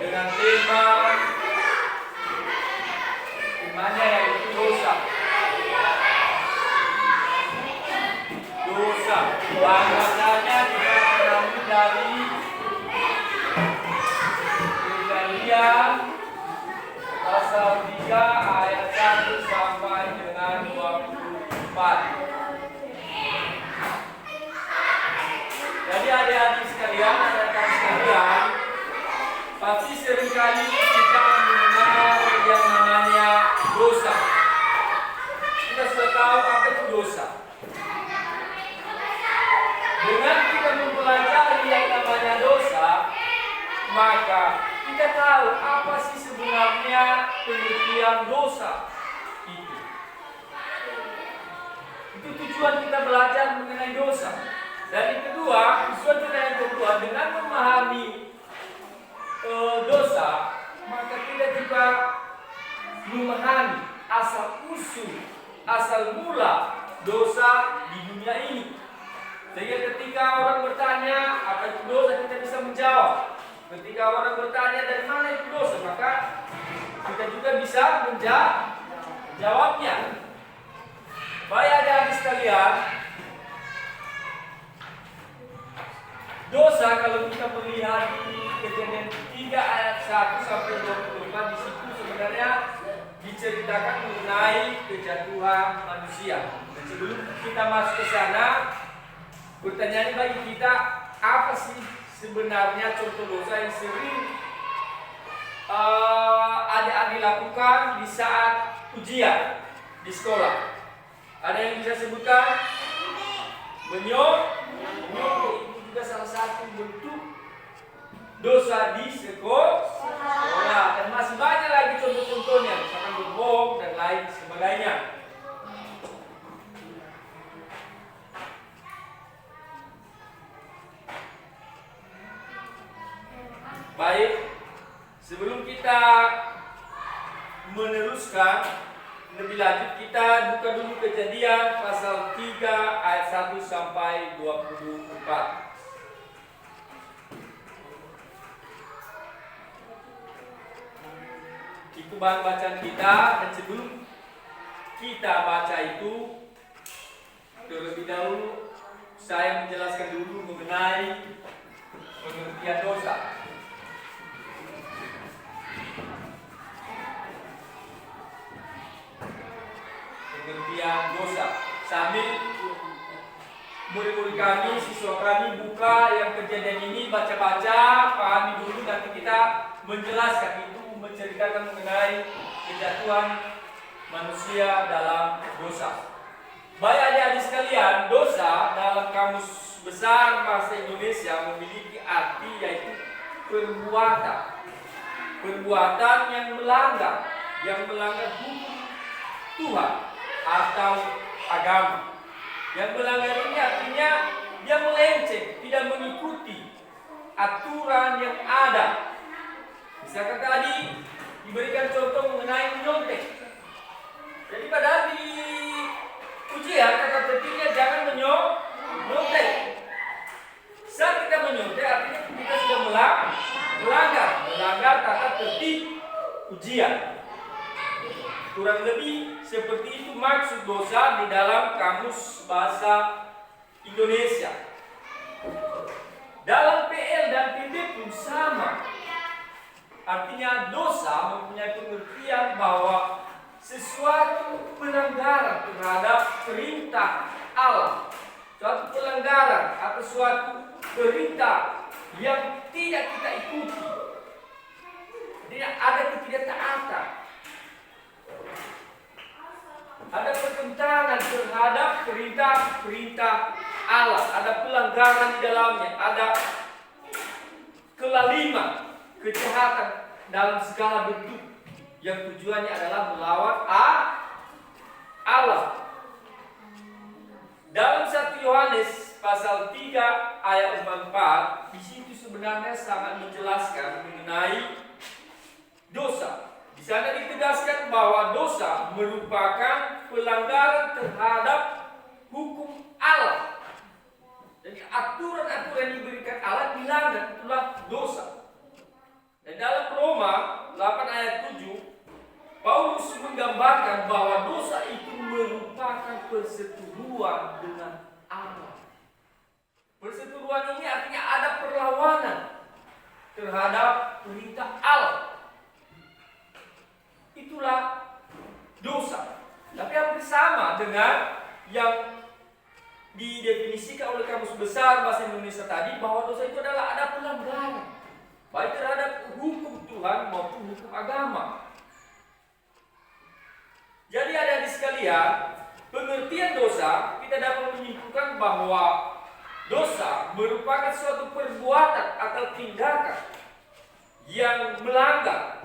dengan temanya yaitu dosa. Dosa. Bahasanya kita mengambil dari Kejadian pasal 3 ayat 1 sampai dengan 24. Jadi adik-adik sekalian, rekan sekalian, pasti seringkali kita mendengar yang namanya dosa. Kita sudah tahu apa itu dosa. Dengan kita mempelajari yang namanya dosa, maka kita tahu apa sih sebenarnya pengertian dosa itu. Itu tujuan kita belajar mengenai dosa. Dan yang kedua, tujuan kita yang kedua, dengan memahami dosa, maka kita juga memahami asal mula dosa di dunia ini. Sehingga ketika orang bertanya apa itu dosa, kita bisa menjawab. Ketika orang bertanya dari mana itu dosa, maka kita juga bisa menjawabnya. Baik adik-adik sekalian, dosa kalau kita melihat di Kejadian 3 ayat 1 sampai 24, di situ sebenarnya diceritakan mengenai kejatuhan manusia. Dan sebelum kita masuk ke sana, pertanyaan bagi kita, apa sih sebenarnya contoh dosa yang sering adik-adik lakukan di saat ujian di sekolah? Ada yang bisa sebutkan? Menyontek. Itu juga salah satu bentuk dosa di sekolah. Dan masih banyak lagi contoh-contohnya, misalkan berbohong dan lain sebagainya. Baik, sebelum kita meneruskan lebih lanjut, kita buka dulu Kejadian pasal 3 ayat 1 sampai 24. Itu bahan bacaan kita, dan sebelum kita baca itu, terlebih dahulu saya menjelaskan dulu mengenai pengertian dosa. Pengertian dosa. Sambil murid-murid kami, siswa kami buka yang Kejadian ini, baca-baca, pahami dulu, nanti kita menjelaskan. Itu menceritakan mengenai kejatuhan manusia dalam dosa. Baik adik-adik sekalian, dosa dalam Kamus Besar Bahasa Indonesia memiliki arti yaitu perbuatan yang melanggar hukum Tuhan atau agama. Yang melanggar ini artinya dia melenceng, tidak mengikuti aturan yang ada. Misalkan tadi diberikan contoh mengenai menyontek. Jadi padahal di ujian kata tertibnya jangan menyontek. Saat kita menyontek artinya kita sudah melanggar tata tertib ujian. Kurang lebih seperti itu maksud dosa di dalam Kamus Bahasa Indonesia. Dalam PL dan PB pun sama. Artinya dosa mempunyai pengertian bahwa sesuatu pelanggaran terhadap perintah Allah, suatu pelanggaran atau suatu perintah yang tidak kita ikuti, tidak ada ketidaktaatan, ada pertentangan terhadap perintah Allah, ada pelanggaran di dalamnya, ada kelaliman, kejahatan dalam segala bentuk yang tujuannya adalah melawan Allah. Dalam 1 Yohanes pasal 3 ayat 4, di situ sebenarnya sangat menjelaskan mengenai dosa. Di sana ditegaskan bahwa dosa merupakan pelanggaran terhadap hukum Allah. Jadi aturan-aturan yang diberikan Allah dilanggar, itulah dosa. Dan dalam Roma 8 ayat 7, Paulus menggambarkan bahwa dosa itu merupakan perseteruan dengan Allah. Perseteruan ini artinya ada perlawanan terhadap perintah Allah. Itulah dosa. Tapi hampir sama dengan yang didefinisikan oleh Kamus Besar Bahasa Indonesia tadi, bahwa dosa itu adalah ada pelanggaran, baik terhadap hukum Tuhan maupun hukum agama. Jadi adik-adik sekalian, pengertian dosa kita dapat menyimpulkan bahwa dosa merupakan suatu perbuatan atau tindakan yang melanggar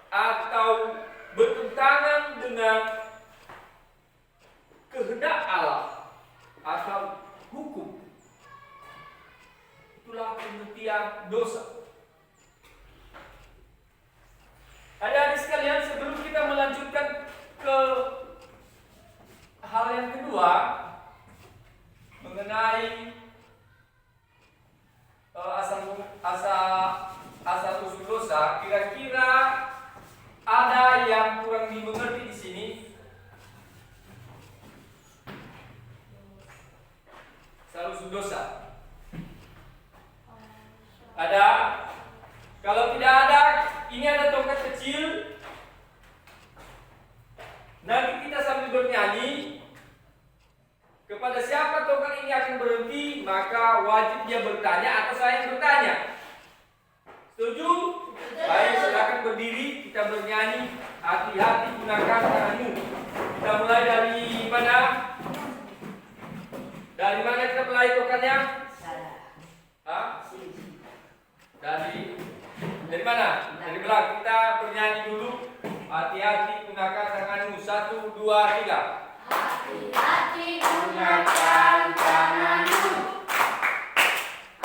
atau bertentangan dengan kehendak Allah atau hukum. Itulah pengertian dosa. Adik-adik sekalian, sebelum kita melanjutkan ke hal yang kedua mengenai asal usul dosa, kira-kira ada yang kurang dimengerti di sini? Asal usul dosa ada? Kalau tidak ada, ini ada tongkat kecil. Nanti kita sambil bernyanyi, kepada siapa tongkat ini akan berhenti, maka wajib dia bertanya atau saya yang bertanya. Setuju? Baik, silakan berdiri, kita bernyanyi. Hati-hati gunakan tanganmu. Kita mulai dari mana? Dari mana kita mulai tongkatnya? Hah? Dari mana? Dari belakang. Kita bernyanyi dulu. Hati-hati gunakan tanganmu. 1, 2, 3. Hati-hati gunakan tanganmu.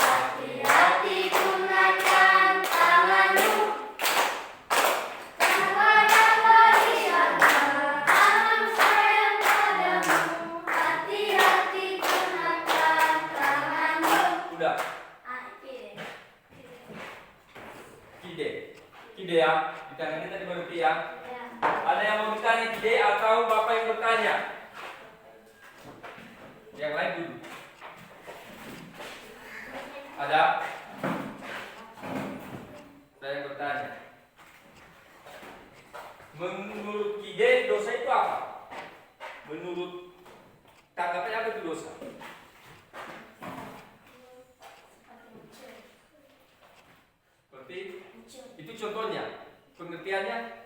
Hati-hati gunakan tanganmu. Terhadap barisannya tangan sayang padamu. Hati-hati gunakan tanganmu. Udah. Kide ya. Di tangan kita diberhenti ya. Ada yang mau bertanya Kide atau Bapak yang bertanya? Yang lain dulu. Ada? Saya yang bertanya. Menurut Kide dosa itu apa? Menurut tanggapannya apa itu dosa? Seperti itu contohnya. Pengertiannya?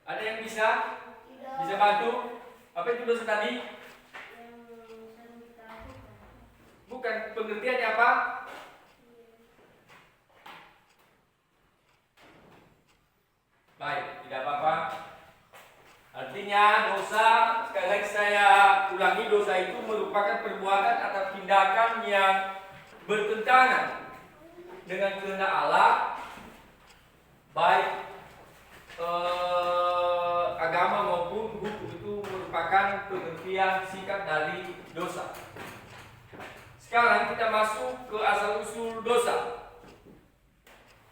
Ada yang bisa bantu? Apa itu dosa tadi? Bukan, pengertiannya apa? Baik, tidak apa-apa. Artinya dosa, sekali lagi saya ulangi, dosa itu merupakan perbuatan atau tindakan yang bertentangan dengan kehendak Allah, baik agama maupun hukum. Itu merupakan pengertian singkat dari dosa. Sekarang kita masuk ke asal usul dosa.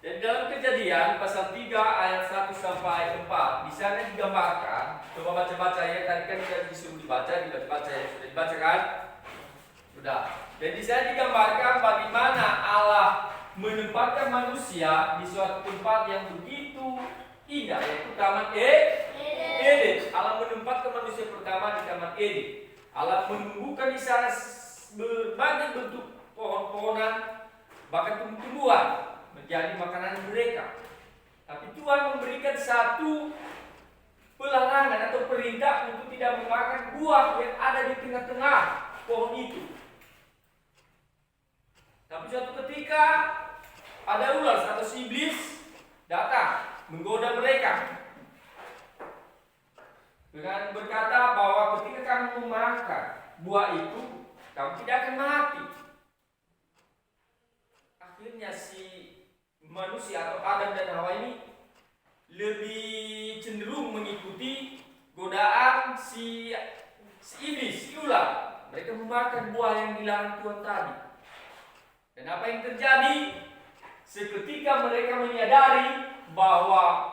Dan dalam Kejadian pasal 3 ayat 1 sampai 4, di sana digambarkan, coba baca-baca ya, tadi kan kita disuruh dibaca, tidak dibaca ya, sudah dibacakan? Sudah. Dan di sana digambarkan bagaimana Allah menempatkan manusia di suatu tempat yang begitu indah, yaitu Taman Eden. Allah menempatkan manusia pertama di Taman Eden. Allah menumbuhkan di sana berbagai bentuk pohon-pohonan, bahkan tumbuh-tumbuhan menjadi makanan mereka. Tapi Tuhan memberikan satu pelarangan atau perintah untuk tidak memakan buah yang ada di tengah-tengah pohon itu. Tapi suatu ketika ada ular atau si iblis datang menggoda mereka dengan berkata bahwa ketika kamu memakan buah itu, kamu tidak akan mati. Akhirnya si manusia atau Adam dan Hawa ini lebih cenderung mengikuti godaan si iblis, si ular. Mereka memakan buah yang dilarang Tuhan tadi. Dan Dan apa yang terjadi? Seketika mereka menyadari bahwa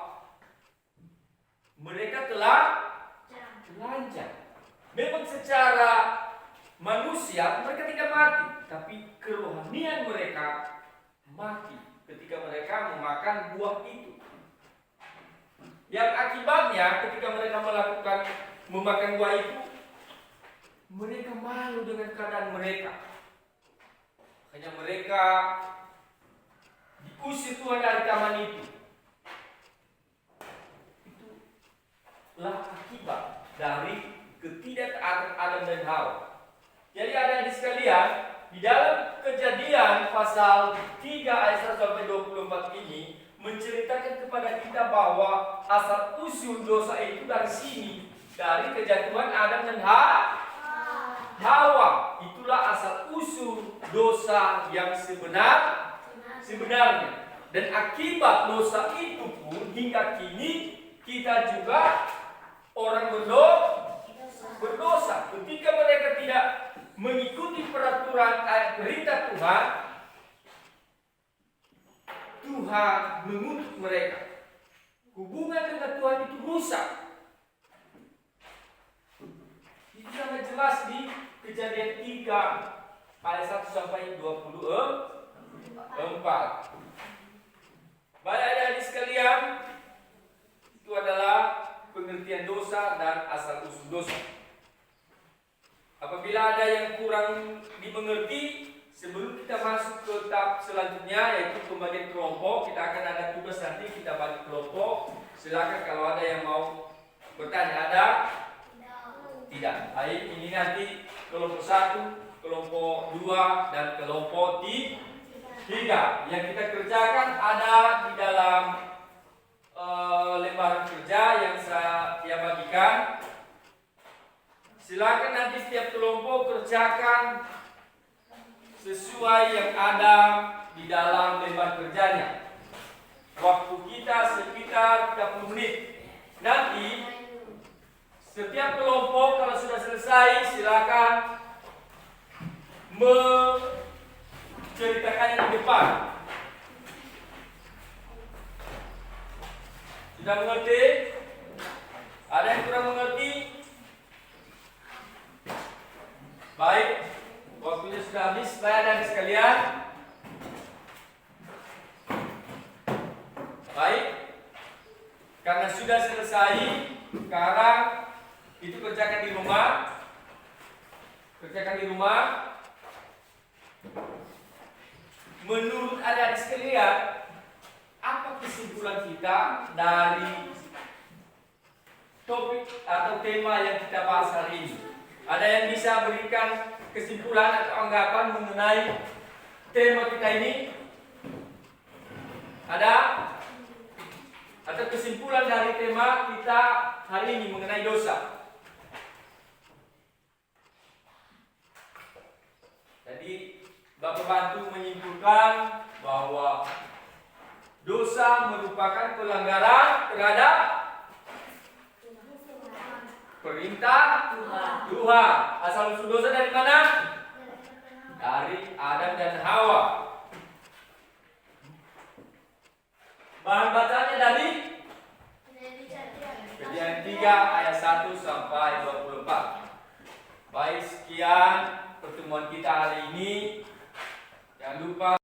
mereka telah telanjang. Memang secara manusia mereka tidak mati, tapi kerohanian mereka mati ketika mereka memakan buah itu. Yang akibatnya ketika mereka memakan buah itu, mereka malu dengan keadaan mereka. Hanya mereka diusir Tuhan dari taman itu. Itulah akibat dari ketidaktaatan Adam dan Hawa. Jadi adik-adik sekalian, di dalam Kejadian pasal 3 ayat 1 sampai 24 ini menceritakan kepada kita bahwa asal usul dosa itu dari sini, dari kejatuhan Adam dan Hawa. Itulah asal usul dosa yang sebenarnya. Dan akibat dosa itu pun hingga kini kita juga orang berdosa. Ketika mereka tidak mengikuti peraturan perintah Tuhan, Tuhan mengutuk mereka. Hubungan dengan Tuhan itu rusak. Itu sangat jelas di Kejadian 3 ayat 1 sampai 24. Baik adik-adik sekalian, itu adalah pengertian dosa dan asal usul dosa. Apabila ada yang kurang dimengerti, sebelum kita masuk ke tahap selanjutnya yaitu pembagian kelompok, kita akan ada tugas nanti kita bagi kelompok. Silakan kalau ada yang mau bertanya. Ada? Tidak. Baik, ini nanti kelompok 1, kelompok 2 dan kelompok 3. Yang kita kerjakan ada di dalam lembaran kerja yang saya bagikan. Silakan nanti setiap kelompok kerjakan sesuai yang ada di dalam lembar kerjanya. Waktu kita sekitar 30 menit. Nanti setiap kelompok kalau sudah selesai silakan menceritakannya di depan. Sudah mengerti? Ada yang kurang mengerti? Baik, waktunya sudah habis, baik adik sekalian. Baik, karena sudah selesai, sekarang itu kerjakan di rumah. Kerjakan di rumah. Menurut adik sekalian, apa kesimpulan kita dari topik atau tema yang kita bahas hari ini? Ada yang bisa berikan kesimpulan atau anggapan mengenai tema kita ini? Ada? Atau kesimpulan dari tema kita hari ini mengenai dosa? Jadi Bapak bantu menyimpulkan bahwa dosa merupakan pelanggaran terhadap perintah Tuhan. Asal usul dosa dari mana? Dari Adam dan Hawa. Bahan bacaannya dari Kejadian 3 ayat 1 sampai 24. Baik, sekian pertemuan kita hari ini. Jangan lupa